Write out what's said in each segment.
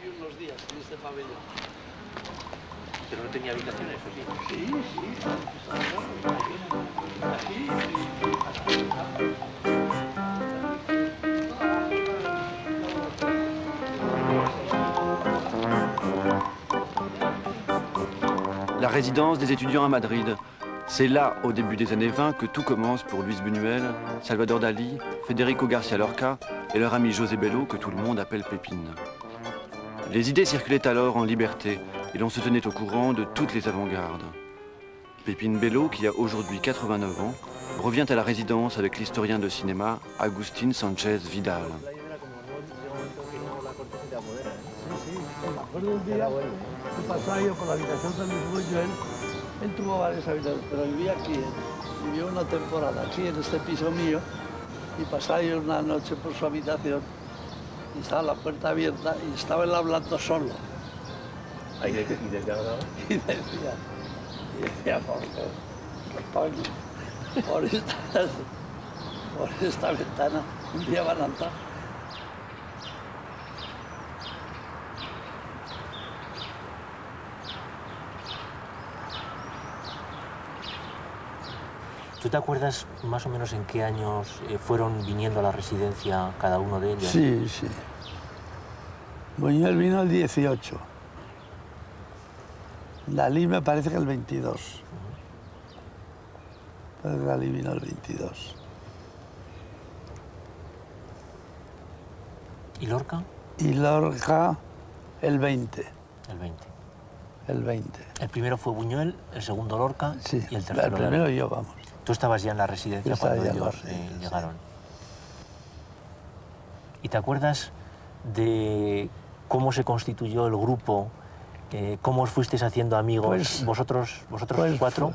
viví unos días en este pabellón. Pero no tenía habitaciones, ¿o sí? Sí, sí. La résidence des étudiants à Madrid. C'est là, au début des années 20, que tout commence pour Luis Buñuel, Salvador Dalí, Federico García Lorca et leur ami José Bello, que tout le monde appelle Pépine. Les idées circulaient alors en liberté et l'on se tenait au courant de toutes les avant-gardes. Pépine Bello, qui a aujourd'hui 89 ans, revient à la résidence avec l'historien de cinéma Agustín Sánchez Vidal. Pasaba yo por la habitación de Luis Buñuel, él tuvo varias habitaciones, pero vivía aquí, vivió una temporada aquí en este piso mío y pasaba yo una noche por su habitación y estaba la puerta abierta y estaba él hablando solo. Ahí de hablaba. Y decía, coño, por esta ventana un día van a andar. ¿Tú te acuerdas más o menos en qué años fueron viniendo a la residencia cada uno de ellos? Sí, sí. Buñuel vino el 18. Dalí me parece que el 22. Parece que Dalí vino el 22. ¿Y Lorca? Y Lorca el 20. El 20. El 20. El primero fue Buñuel, el segundo Lorca Sí, y el tercero el primero Dalí. yo, vamos. Tú estabas ya en la residencia Yo estaba cuando ya en la ellos residencia, llegaron. ¿Y te acuerdas de cómo se constituyó el grupo? ¿Cómo os fuisteis haciendo amigos vosotros cuatro?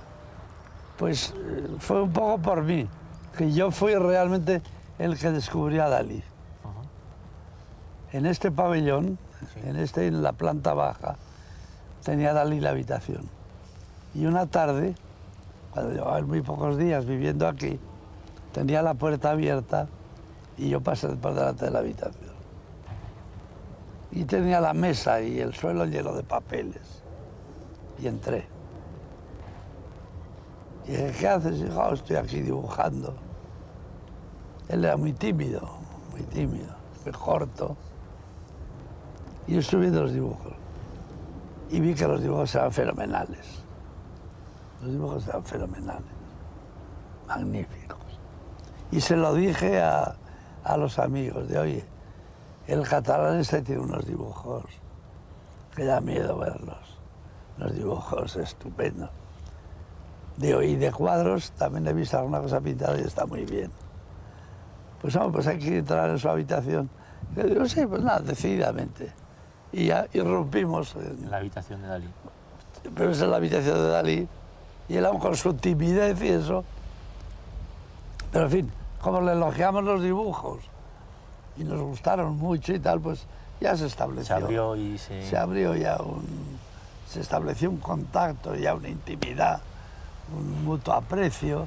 Fue un poco por mí, que yo fui realmente el que descubrió a Dalí. En este pabellón, Sí. en la planta baja, tenía Dalí la habitación. Y una tarde, cuando llevaba muy pocos días viviendo aquí, tenía la puerta abierta y yo pasé por delante de la habitación. Y tenía la mesa y el suelo lleno de papeles. Y entré. Y dije, ¿qué haces, hijo? Estoy aquí dibujando. Él era muy tímido, muy corto. Y yo estuve viendo los dibujos. Y vi que los dibujos eran fenomenales. Los dibujos eran fenomenales, magníficos. Y se lo dije a los amigos, de oye, el catalán este tiene unos dibujos que da miedo verlos, unos dibujos estupendos. Digo, y de cuadros también he visto alguna cosa pintada y está muy bien. Pues vamos, pues hay que entrar en su habitación. Yo digo, sí, pues nada, decididamente. Y ya irrumpimos. En la habitación de Dalí. Pero es en la habitación de Dalí. Y él aún con su timidez y eso. Pero en fin, como le elogiamos los dibujos y nos gustaron mucho y tal, pues ya se estableció. Se abrió y se... Se abrió ya se estableció un contacto, ya una intimidad, un mutuo aprecio.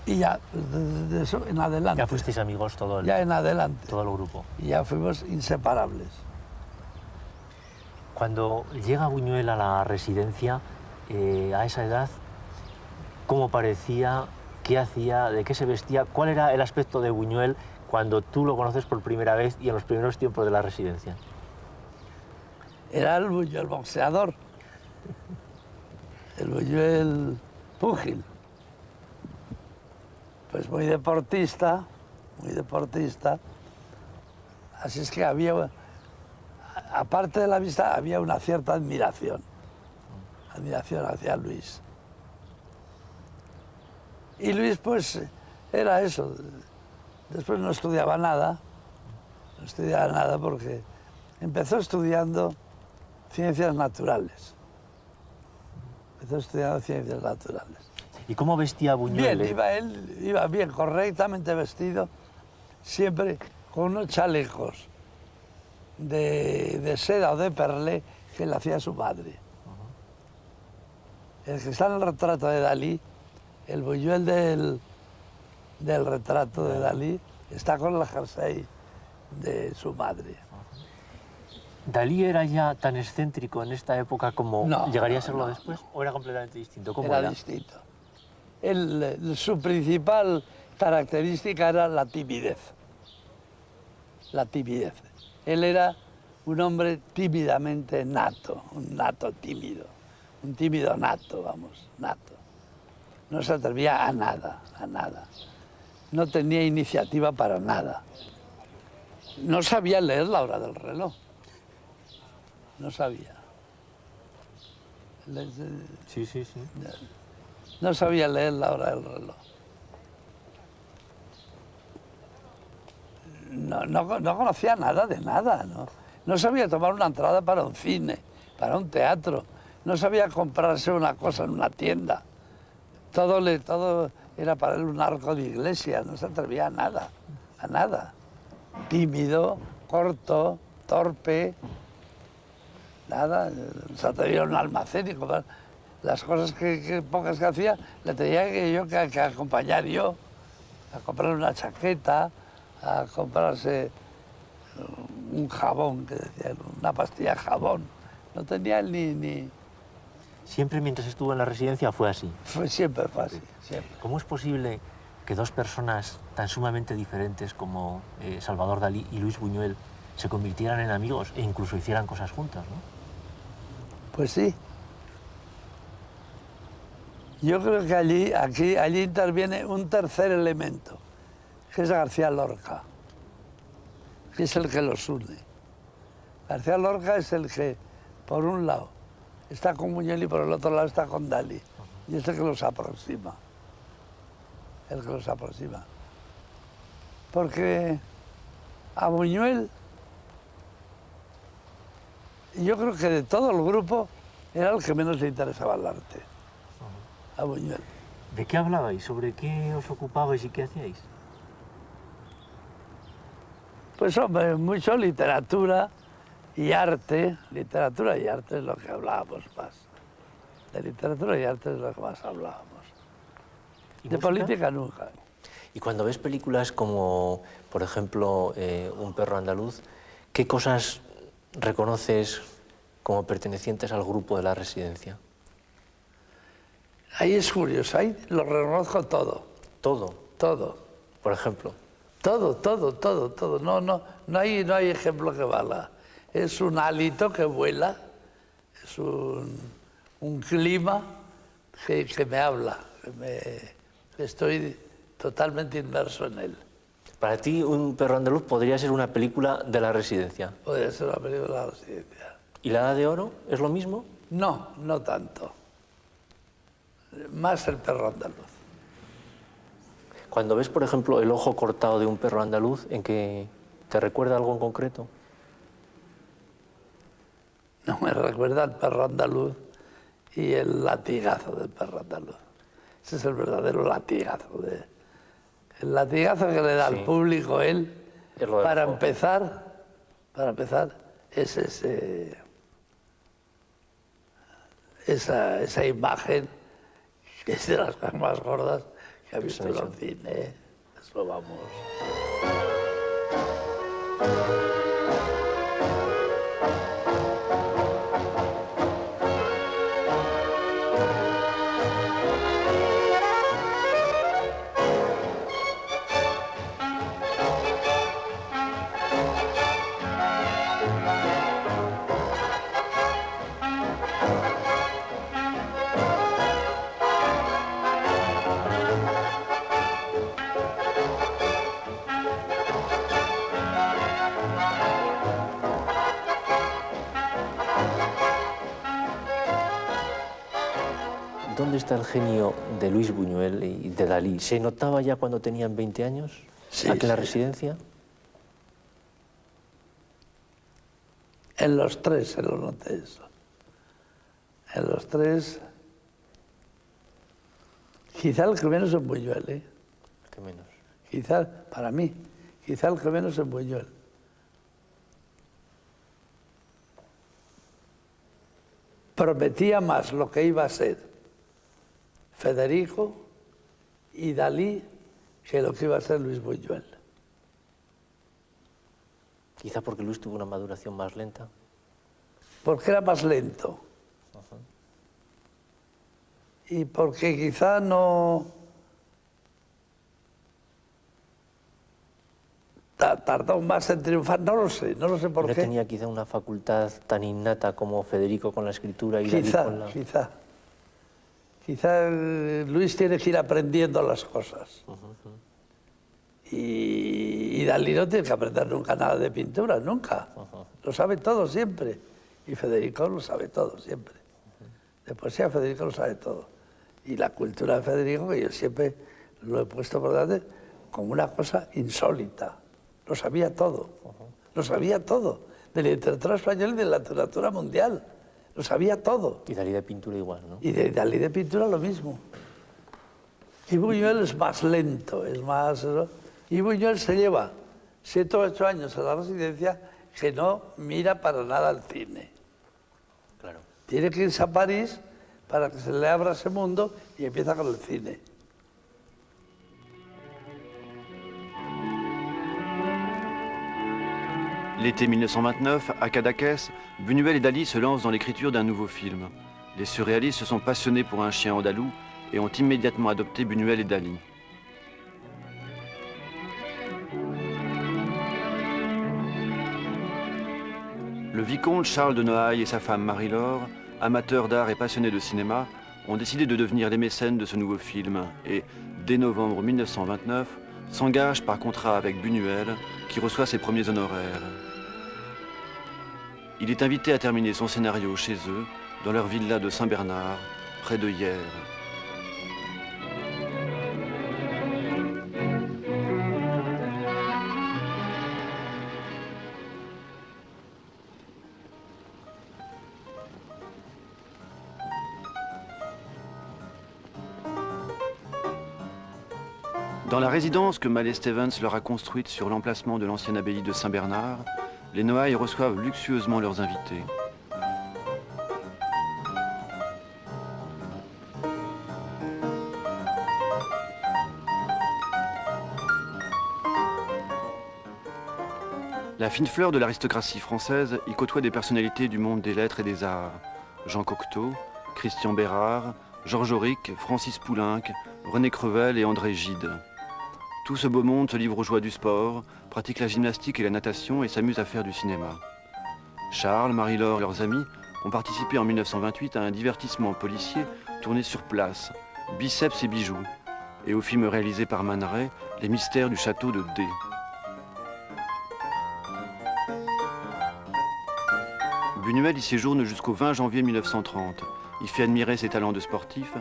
Y ya, desde eso en adelante. Ya fuisteis amigos todo el grupo. Y ya fuimos inseparables. Cuando llega Buñuel a la residencia, a esa edad, ¿cómo parecía? ¿Qué hacía? ¿De qué se vestía? ¿Cuál era el aspecto de Buñuel cuando tú lo conoces por primera vez y en los primeros tiempos de la residencia? Era el Buñuel boxeador, el Buñuel púgil. Pues muy deportista. Así es que había, aparte de la vista, había una cierta admiración hacia Luis. Y Luis, pues, era eso. Después no estudiaba nada porque empezó estudiando ciencias naturales. ¿Y cómo vestía Buñuel? Bien, él iba bien, correctamente vestido, siempre con unos chalecos de seda o de perlé que le hacía su madre. El que está en el retrato de Dalí, el Buñuel del retrato de Dalí, está con el jersey de su madre. ¿Dalí era ya tan excéntrico en esta época como No, llegaría a no, serlo no, después? ¿O era completamente distinto? ¿Cómo Era era? distinto. Su principal característica era la timidez. La timidez. Él era un hombre tímidamente nato, un nato tímido, un tímido nato, vamos, nato. No se atrevía a nada, a nada. No tenía iniciativa para nada. No sabía leer la hora del reloj. No sabía. Sí, sí, sí. No sabía leer la hora del reloj. No conocía nada de nada, ¿no? No sabía tomar una entrada para un cine, para un teatro. No sabía comprarse una cosa en una tienda. Todo era para él un arco de iglesia, no se atrevía a nada, a nada. Tímido, corto, torpe, nada. Se atrevía a un almacén y comprar las cosas pocas que hacía, le tenía que acompañar yo, a comprar una chaqueta, a comprarse un jabón, que decía, una pastilla de jabón. No tenía ni... Siempre mientras estuvo en la residencia fue así. Siempre fue así, siempre. ¿Cómo es posible que dos personas tan sumamente diferentes como Salvador Dalí y Luis Buñuel se convirtieran en amigos e incluso hicieran cosas juntas, ¿no? Pues sí. Yo creo que allí interviene un tercer elemento, que es García Lorca, que es el que los une. García Lorca es el que, por un lado, está con Buñuel y por el otro lado está con Dalí. Y es el que los aproxima. El que los aproxima. Porque a Buñuel, yo creo que de todo el grupo, era el que menos le interesaba el arte. A Buñuel. ¿De qué hablabais? ¿Sobre qué os ocupabais y qué hacíais? Pues hombre, mucho literatura y arte. Literatura y arte es lo que hablábamos más. De literatura y arte es lo que más hablábamos. ¿Y De música? política nunca. Y cuando ves películas como, por ejemplo, Un perro andaluz, ¿qué cosas reconoces como pertenecientes al grupo de la residencia? Ahí es curioso, ahí lo reconozco todo, Todo, todo. por ejemplo. Todo. No hay ejemplo que valga. Es un hálito que vuela, es un clima que me habla, que estoy totalmente inmerso en él. Para ti, Un perro andaluz podría ser una película de la residencia. Podría ser una película de la residencia. ¿Y La Edad de Oro es lo mismo? No tanto. Más El perro andaluz. Cuando ves, por ejemplo, el ojo cortado de Un perro andaluz, ¿en qué te recuerda algo en concreto? No me recuerda al perro andaluz y el latigazo del perro andaluz. Ese es el verdadero latigazo. El latigazo que le da Sí. al público él, Es lo del para ojo. empezar, es esa imagen que es de las cosas más gordas que ha visto en el cine. Eso vamos. ¿Dónde está el genio de Luis Buñuel y de Dalí? ¿Se notaba ya cuando tenían 20 años? Sí, ¿Aquí en la sí. residencia? En los tres se lo noté eso. En los tres, quizá el que menos es Buñuel, ¿eh? ¿Qué menos? Quizá, para mí, quizá el que menos es Buñuel. Prometía más lo que iba a ser Federico y Dalí que lo que iba a ser Luis Buñuel. Quizá porque Luis tuvo una maduración más lenta. porque era más lento. Y porque quizá no tardó más en triunfar, no lo sé por ¿No qué. tenía quizá una facultad tan innata como Federico con la escritura y Dalí con la... Quizá Luis tiene que ir aprendiendo las cosas. Y Dalí no tiene que aprender nunca nada de pintura, nunca. Lo sabe todo siempre. Y Federico lo sabe todo siempre. De poesía Federico lo sabe todo. Y la cultura de Federico, que yo siempre lo he puesto por delante como una cosa insólita. Lo sabía todo. Lo sabía todo. De la literatura española y de la literatura mundial. Lo sabía todo. Y Dalí de pintura igual, ¿no? Y de Dalí de pintura lo mismo. Y Buñuel es más lento, es más... ¿no? Y Buñuel se lleva 7 o 8 años a la residencia que no mira para nada al cine. Claro. Tiene que irse a París para que se le abra ese mundo y empieza con el cine. L'été 1929, à Cadaqués, Buñuel et Dalí se lancent dans l'écriture d'un nouveau film. Les surréalistes se sont passionnés pour un chien andalou et ont immédiatement adopté Buñuel et Dalí. Le vicomte Charles de Noailles et sa femme Marie-Laure, amateurs d'art et passionnés de cinéma, ont décidé de devenir les mécènes de ce nouveau film et, dès novembre 1929, s'engagent par contrat avec Buñuel, qui reçoit ses premiers honoraires. Il est invité à terminer son scénario chez eux, dans leur villa de Saint-Bernard, près de Hyères. Dans la résidence que Mallet Stevens leur a construite sur l'emplacement de l'ancienne abbaye de Saint-Bernard, les Noailles reçoivent luxueusement leurs invités. La fine fleur de l'aristocratie française y côtoie des personnalités du monde des lettres et des arts. Jean Cocteau, Christian Bérard, Georges Auric, Francis Poulenc, René Crevel et André Gide. Tout ce beau monde se livre aux joies du sport, pratique la gymnastique et la natation et s'amuse à faire du cinéma. Charles, Marie-Laure et leurs amis ont participé en 1928 à un divertissement policier tourné sur place, Biceps et bijoux, et au film réalisé par Man Ray, Les mystères du château de D. Buñuel y séjourne jusqu'au 20 janvier 1930. Il fait admirer ses talents de sportif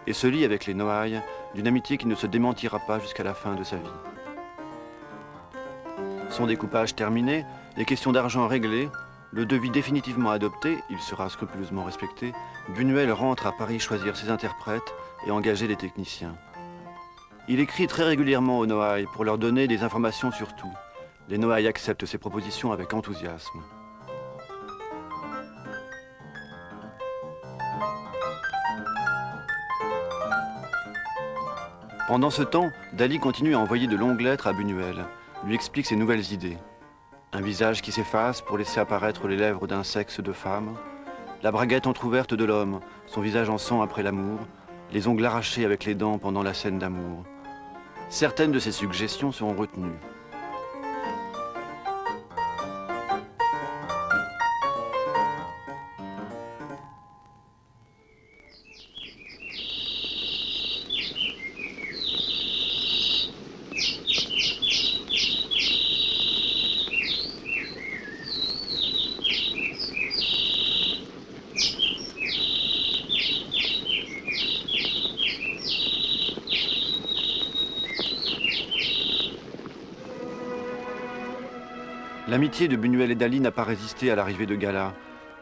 et se lie avec les Noailles d'une amitié qui ne se démentira pas jusqu'à la fin de sa vie. Son découpage terminé, les questions d'argent réglées, le devis définitivement adopté, il sera scrupuleusement respecté, Buñuel rentre à Paris choisir ses interprètes et engager les techniciens. Il écrit très régulièrement aux Noailles pour leur donner des informations sur tout. Les Noailles acceptent ses propositions avec enthousiasme. Pendant ce temps, Dalí continue à envoyer de longues lettres à Buñuel, lui explique ses nouvelles idées. Un visage qui s'efface pour laisser apparaître les lèvres d'un sexe de femme, la braguette entr'ouverte de l'homme, son visage en sang après l'amour, les ongles arrachés avec les dents pendant la scène d'amour. Certaines de ces suggestions seront retenues. L'amitié de Buñuel et Dalí n'a pas résisté à l'arrivée de Gala,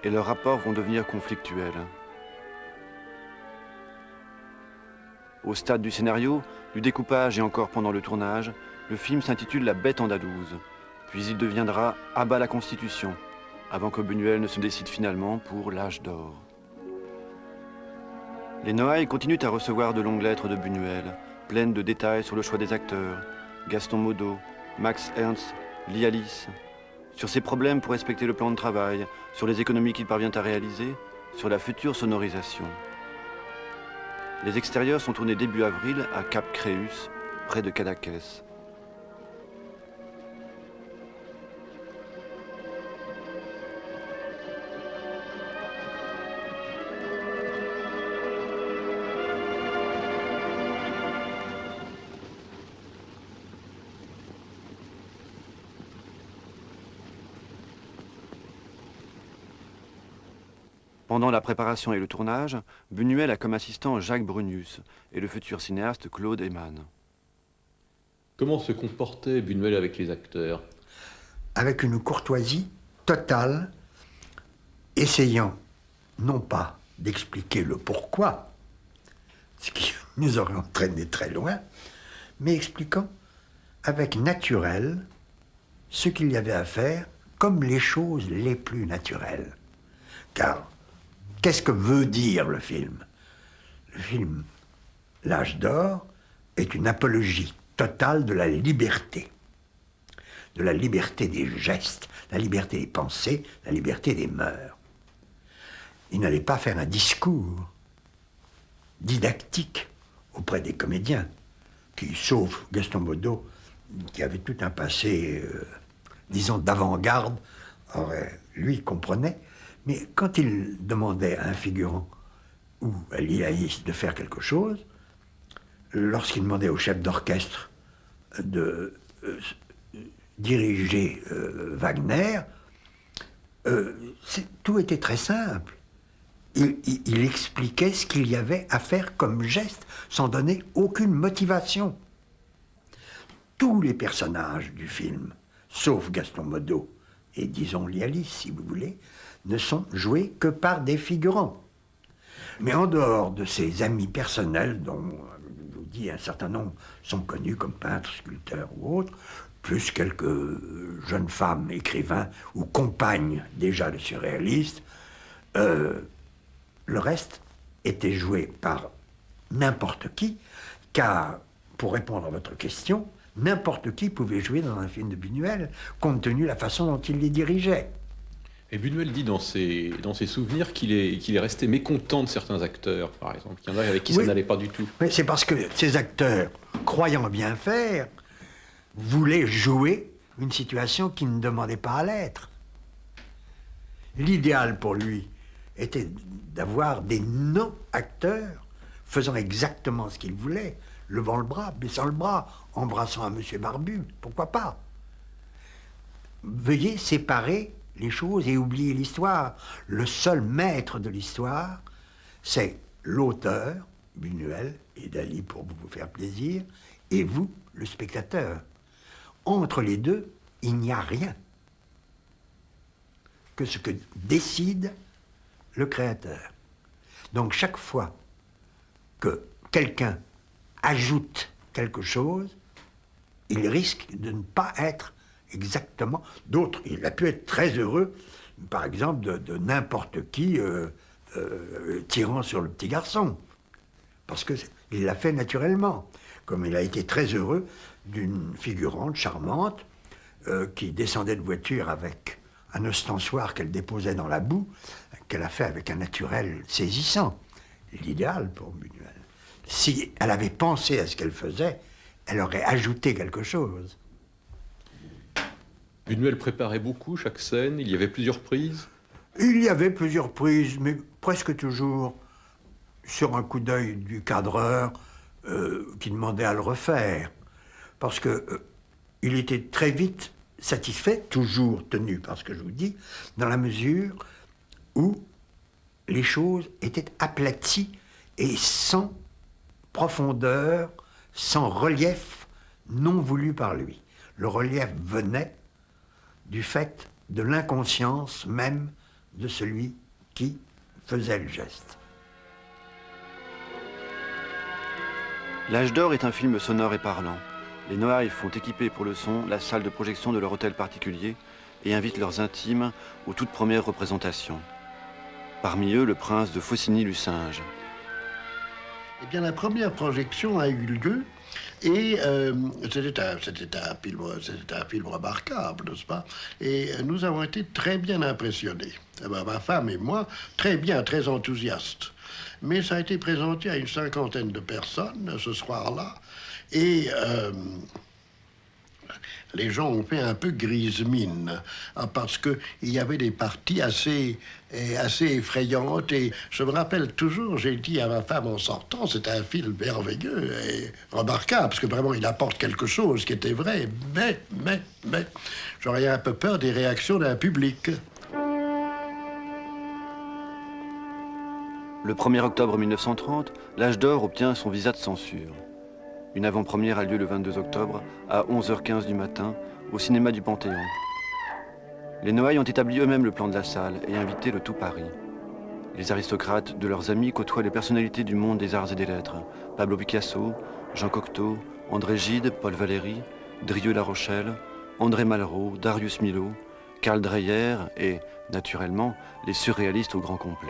et leurs rapports vont devenir conflictuels. Au stade du scénario, du découpage et encore pendant le tournage, le film s'intitule La Bête andalouse, puis il deviendra À bas la Constitution, avant que Buñuel ne se décide finalement pour L'Âge d'or. Les Noailles continuent à recevoir de longues lettres de Buñuel, pleines de détails sur le choix des acteurs, Gaston Modot, Max Ernst, Lialis. sur ses problèmes pour respecter le plan de travail, sur les économies qu'il parvient à réaliser, sur la future sonorisation. Les extérieurs sont tournés début avril à Cap Créus, près de Cadaqués. Pendant la préparation et le tournage, Buñuel a comme assistant Jacques Brunius et le futur cinéaste Claude Eyman. Comment se comportait Buñuel avec les acteurs? Avec une courtoisie totale, essayant non pas d'expliquer le pourquoi, ce qui nous aurait entraîné très loin, mais expliquant avec naturel ce qu'il y avait à faire comme les choses les plus naturelles. Car qu'est-ce que veut dire le film? Le film L'Âge d'or est une apologie totale de la liberté des gestes, la liberté des pensées, la liberté des mœurs. Il n'allait pas faire un discours didactique auprès des comédiens, qui, sauf Gaston Baudeau, qui avait tout un passé, disons, d'avant-garde, lui comprenait. Mais quand il demandait à un figurant ou à l'IAïste de faire quelque chose, lorsqu'il demandait au chef d'orchestre de diriger Wagner, tout était très simple. Il expliquait ce qu'il y avait à faire comme geste, sans donner aucune motivation. Tous les personnages du film, sauf Gaston Baudeau et disons Lialis, si vous voulez, ne sont joués que par des figurants. Mais en dehors de ses amis personnels, dont, je vous dis, un certain nombre sont connus comme peintres, sculpteurs ou autres, plus quelques jeunes femmes écrivains ou compagnes déjà de surréalistes, le reste était joué par n'importe qui, car, pour répondre à votre question, n'importe qui pouvait jouer dans un film de Buñuel, compte tenu de la façon dont il les dirigeait. Et Buñuel dit dans ses souvenirs qu'il est resté mécontent de certains acteurs, par exemple. Il y en a avec qui ça n'allait pas du tout. Mais c'est parce que ces acteurs, croyant bien faire, voulaient jouer une situation qui ne demandait pas à l'être. L'idéal pour lui était d'avoir des non-acteurs faisant exactement ce qu'ils voulaient, levant le bras, baissant le bras, embrassant un monsieur barbu, pourquoi pas? Veuillez séparer les choses et oublier l'histoire. Le seul maître de l'histoire, c'est l'auteur, Buñuel et Dali pour vous faire plaisir, et vous, le spectateur. Entre les deux, il n'y a rien que ce que décide le créateur. Donc chaque fois que quelqu'un ajoute quelque chose, il risque de ne pas être exactement d'autres. Il a pu être très heureux, par exemple, de n'importe qui tirant sur le petit garçon, parce qu'il l'a fait naturellement. Comme il a été très heureux d'une figurante charmante qui descendait de voiture avec un ostensoir qu'elle déposait dans la boue, qu'elle a fait avec un naturel saisissant. L'idéal pour Buñuel. Si elle avait pensé à ce qu'elle faisait, elle aurait ajouté quelque chose. Buñuel préparait beaucoup chaque scène, il y avait plusieurs prises? Il y avait plusieurs prises, mais presque toujours sur un coup d'œil du cadreur qui demandait à le refaire. Parce que il était très vite satisfait, toujours tenu par ce que je vous dis, dans la mesure où les choses étaient aplaties et sans profondeur, sans relief non voulu par lui. Le relief venait du fait de l'inconscience même de celui qui faisait le geste. L'Âge d'or est un film sonore et parlant. Les Noailles font équiper pour le son la salle de projection de leur hôtel particulier et invitent leurs intimes aux toutes premières représentations. Parmi eux, le prince de Faucigny-Lucinge. Eh bien, la première projection a eu lieu Et c'était un film remarquable, n'est-ce pas? Et nous avons été très bien impressionnés. Ma femme et moi, très bien, très enthousiastes. Mais ça a été présenté à une 50aine de personnes ce soir-là. Et les gens ont fait un peu grise mine, parce qu'il y avait des parties assez effrayantes. Et je me rappelle toujours, j'ai dit à ma femme en sortant, c'est un film merveilleux et remarquable, parce que vraiment il apporte quelque chose qui était vrai, mais, j'aurais un peu peur des réactions d'un public. Le 1er octobre 1930, l'Âge d'Or obtient son visa de censure. Une avant-première a lieu le 22 octobre à 11h15 du matin au cinéma du Panthéon. Les Noailles ont établi eux-mêmes le plan de la salle et invité le tout Paris. Les aristocrates de leurs amis côtoient les personnalités du monde des arts et des lettres. Pablo Picasso, Jean Cocteau, André Gide, Paul Valéry, Drieux-La Rochelle, André Malraux, Darius Milhaud, Karl Dreyer et, naturellement, les surréalistes au grand complet.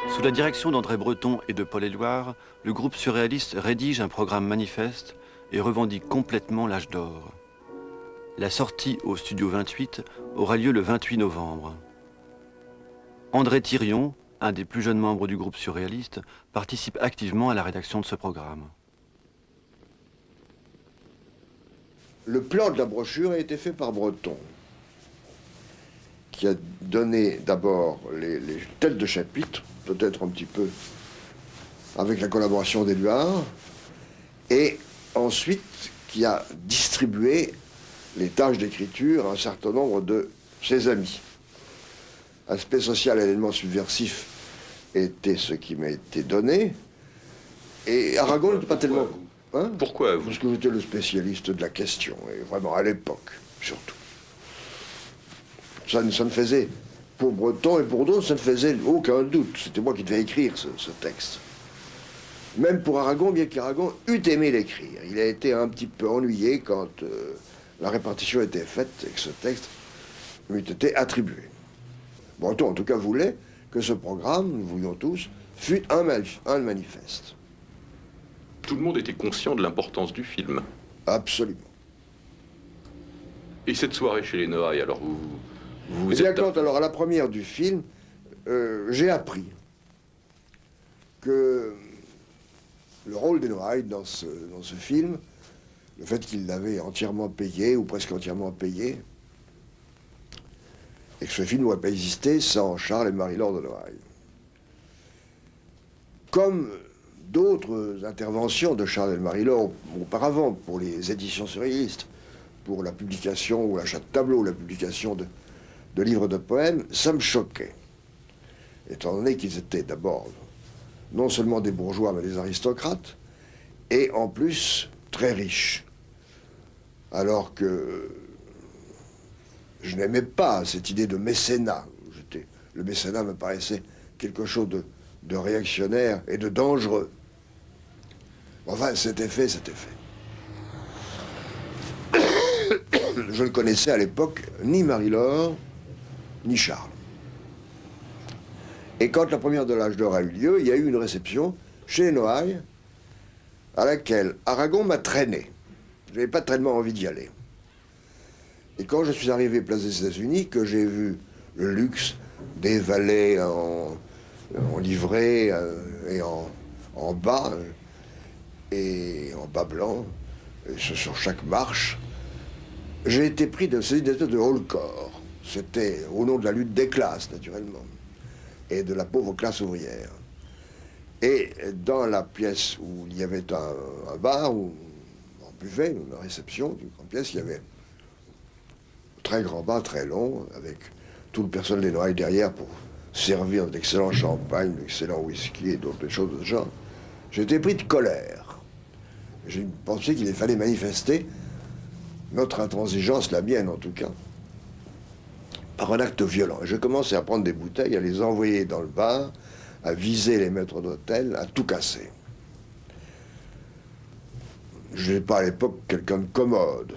Sous la direction d'André Breton et de Paul Éluard, le groupe surréaliste rédige un programme manifeste et revendique complètement l'Âge d'Or. La sortie au Studio 28 aura lieu le 28 novembre. André Thirion, un des plus jeunes membres du groupe surréaliste, participe activement à la rédaction de ce programme. Le plan de la brochure a été fait par Breton, qui a donné d'abord les têtes de chapitre, peut-être un petit peu avec la collaboration d'Éluard, et ensuite qui a distribué les tâches d'écriture à un certain nombre de ses amis. Aspect social et élément subversif était ce qui m'a été donné, et Aragon n'était pas tellement... Hein? Pourquoi vous? Parce que j'étais le spécialiste de la question, et vraiment à l'époque, surtout. Ça ne faisait, pour Breton et pour d'autres, ça ne faisait aucun doute. C'était moi qui devais écrire ce texte. Même pour Aragon, bien qu'Aragon eût aimé l'écrire. Il a été un petit peu ennuyé quand la répartition était faite et que ce texte lui eût été attribué. Breton, en tout cas, voulait que ce programme, nous voulions tous, fût un manifeste. Tout le monde était conscient de l'importance du film. Absolument. Et cette soirée chez les Noailles, alors vous Eh bien, êtes... quand, alors, à la première du film, j'ai appris que le rôle des Noailles dans ce film, le fait qu'il l'avait entièrement payé, ou presque entièrement payé, et que ce film n'aurait pas existé sans Charles et Marie-Laure de Noailles. Comme d'autres interventions de Charles et Marie-Laure auparavant, pour les éditions surréalistes, pour la publication ou l'achat de tableaux, la publication de livres de poèmes, ça me choquait. Étant donné qu'ils étaient d'abord non seulement des bourgeois, mais des aristocrates, et en plus très riches. Alors que je n'aimais pas cette idée de mécénat. Le mécénat me paraissait quelque chose de réactionnaire et de dangereux. Enfin, c'était fait, c'était fait. Je ne connaissais à l'époque ni Marie-Laure, ni Charles. Et quand la première de l'Âge d'Or a eu lieu, il y a eu une réception chez les Noailles à laquelle Aragon m'a traîné. Je n'avais pas tellement envie d'y aller. Et quand je suis arrivé place des États-Unis, que j'ai vu le luxe des valets en livrée et en bas, et en bas blanc, et sur chaque marche, j'ai été pris de cette espèce de haut-le-corps. C'était au nom de la lutte des classes, naturellement, et de la pauvre classe ouvrière. Et dans la pièce où il y avait un bar, où on buvait, une réception d'une grande pièce, il y avait un très grand bar, très long, avec tout le personnel des Noailles derrière pour servir d'excellent champagne, d'excellent whisky et d'autres choses de ce genre. J'étais pris de colère. J'ai pensé qu'il fallait manifester notre intransigeance, la mienne en tout cas, par un acte violent. J'ai commencé à prendre des bouteilles, à les envoyer dans le bar, à viser les maîtres d'hôtel, à tout casser. Je n'étais pas à l'époque quelqu'un de commode.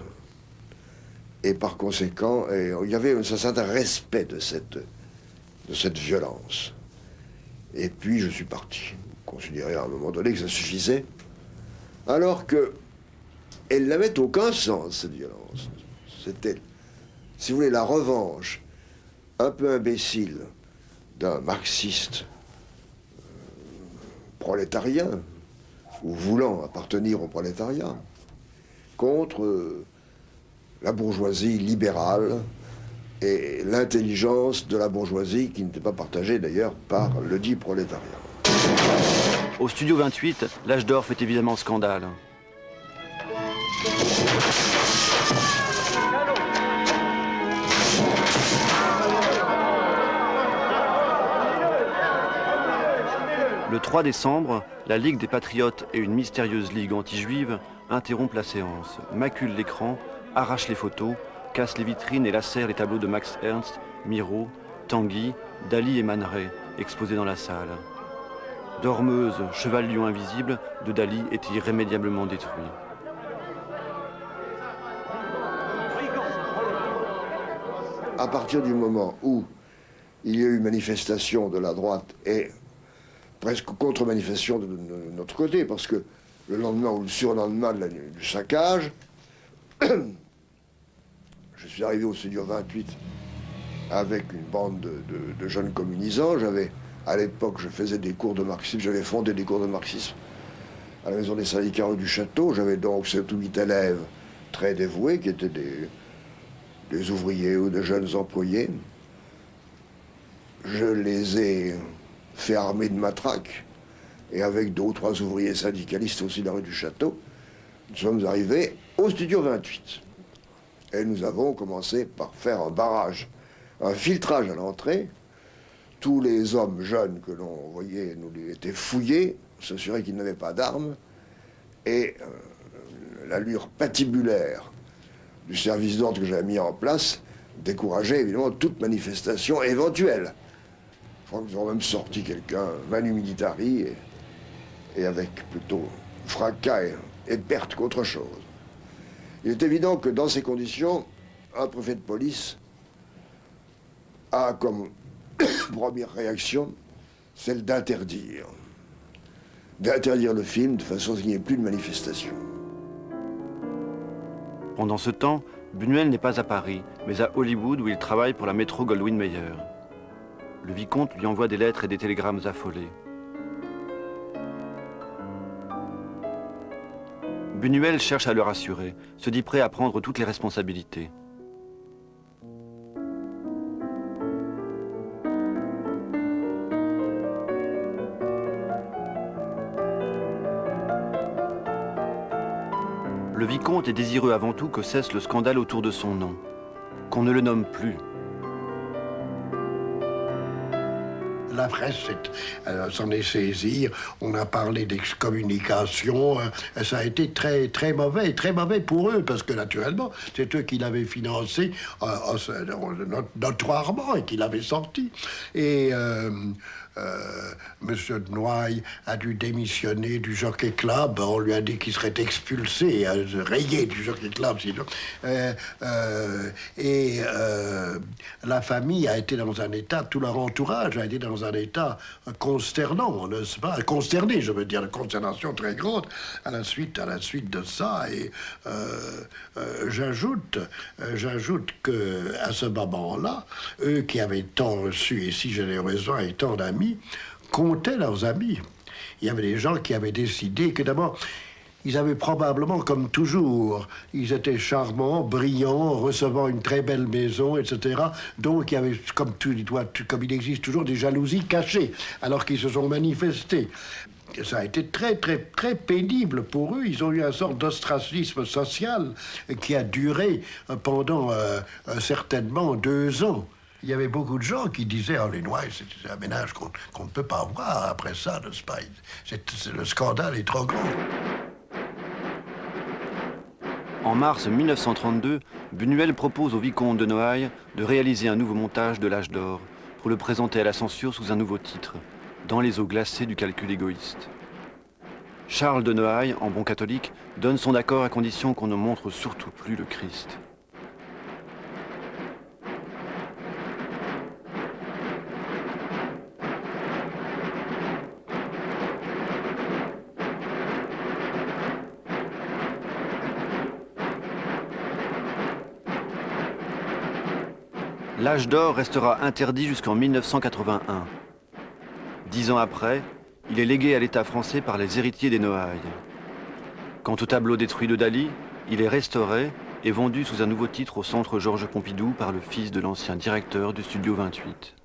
Et par conséquent, il y avait un certain respect de cette violence. Et puis je suis parti. Considérer à un moment donné que ça suffisait. Alors que elle n'avait aucun sens, cette violence. C'était, si vous voulez, la revanche un peu imbécile d'un marxiste prolétarien, ou voulant appartenir au prolétariat, contre la bourgeoisie libérale et l'intelligence de la bourgeoisie qui n'était pas partagée d'ailleurs par le dit prolétariat. Au Studio 28, l'âge d'or fait évidemment scandale. Le 3 décembre, la Ligue des Patriotes et une mystérieuse ligue anti-juive interrompent la séance, maculent l'écran, arrachent les photos, cassent les vitrines et lacèrent les tableaux de Max Ernst, Miro, Tanguy, Dali et Man Ray, exposés dans la salle. Dormeuse, cheval lion invisible de Dali est irrémédiablement détruit. À partir du moment où il y a eu manifestation de la droite et presque contre-manifestation de notre côté, parce que le lendemain ou le surlendemain du saccage, je suis arrivé au Studio 28 avec une bande de jeunes communisants. À l'époque, je faisais des cours de marxisme, j'avais fondé des cours de marxisme à la maison des syndicats rue du Château. J'avais donc 7 ou 8 élèves très dévoués qui étaient des ouvriers ou de jeunes employés. Je les ai fait armer de matraques, et avec 2 ou 3 ouvriers syndicalistes aussi de la rue du Château, nous sommes arrivés au Studio 28. Et nous avons commencé par faire un barrage, un filtrage à l'entrée. Tous les hommes jeunes que l'on voyait nous étaient fouillés, s'assurer qu'ils n'avaient pas d'armes, et l'allure patibulaire du service d'ordre que j'avais mis en place décourageait évidemment toute manifestation éventuelle. Je crois que nous avons même sorti quelqu'un, manu militari, et avec plutôt fracas et perte qu'autre chose. Il est évident que dans ces conditions, un préfet de police a comme première réaction celle d'interdire le film de façon à ce qu'il n'y ait plus de manifestation. Pendant ce temps, Buñuel n'est pas à Paris, mais à Hollywood où il travaille pour la Metro-Goldwyn-Mayer. Le vicomte lui envoie des lettres et des télégrammes affolés. Buñuel cherche à le rassurer, se dit prêt à prendre toutes les responsabilités. Le vicomte est désireux avant tout que cesse le scandale autour de son nom, qu'on ne le nomme plus. La presse s'en est saisie, on a parlé d'excommunication, ça a été très mauvais pour eux, parce que naturellement, c'est eux qui l'avaient financé notoirement et qui l'avaient sorti. Et Monsieur de Noailles a dû démissionner du Jockey Club. On lui a dit qu'il serait expulsé, rayé du Jockey Club, sinon. La famille a été dans un état, tout leur entourage a été dans un état consternant, n'est-ce pas? Consterné, je veux dire, de consternation très grande à la suite de ça. Et j'ajoute que à ce moment-là, eux qui avaient tant reçu et si généreusement et tant d'amis, comptaient leurs amis. Il y avait des gens qui avaient décidé que d'abord, ils avaient probablement, comme toujours, ils étaient charmants, brillants, recevant une très belle maison, etc. Donc il y avait, comme il existe toujours, des jalousies cachées, alors qu'ils se sont manifestés. Ça a été très pénible pour eux. Ils ont eu une sorte d'ostracisme social qui a duré pendant certainement 2 ans. Il y avait beaucoup de gens qui disaient, oh, les Noailles, c'est un ménage qu'on ne peut pas voir après ça, n'est-ce pas? Le scandale est trop grand. En mars 1932, Buñuel propose au vicomte de Noailles de réaliser un nouveau montage de l'âge d'or pour le présenter à la censure sous un nouveau titre, Dans les eaux glacées du calcul égoïste. Charles de Noailles, en bon catholique, donne son accord à condition qu'on ne montre surtout plus le Christ. L'âge d'or restera interdit jusqu'en 1981. 10 ans après, il est légué à l'État français par les héritiers des Noailles. Quant au tableau détruit de Dali, il est restauré et vendu sous un nouveau titre au Centre Georges Pompidou par le fils de l'ancien directeur du Studio 28.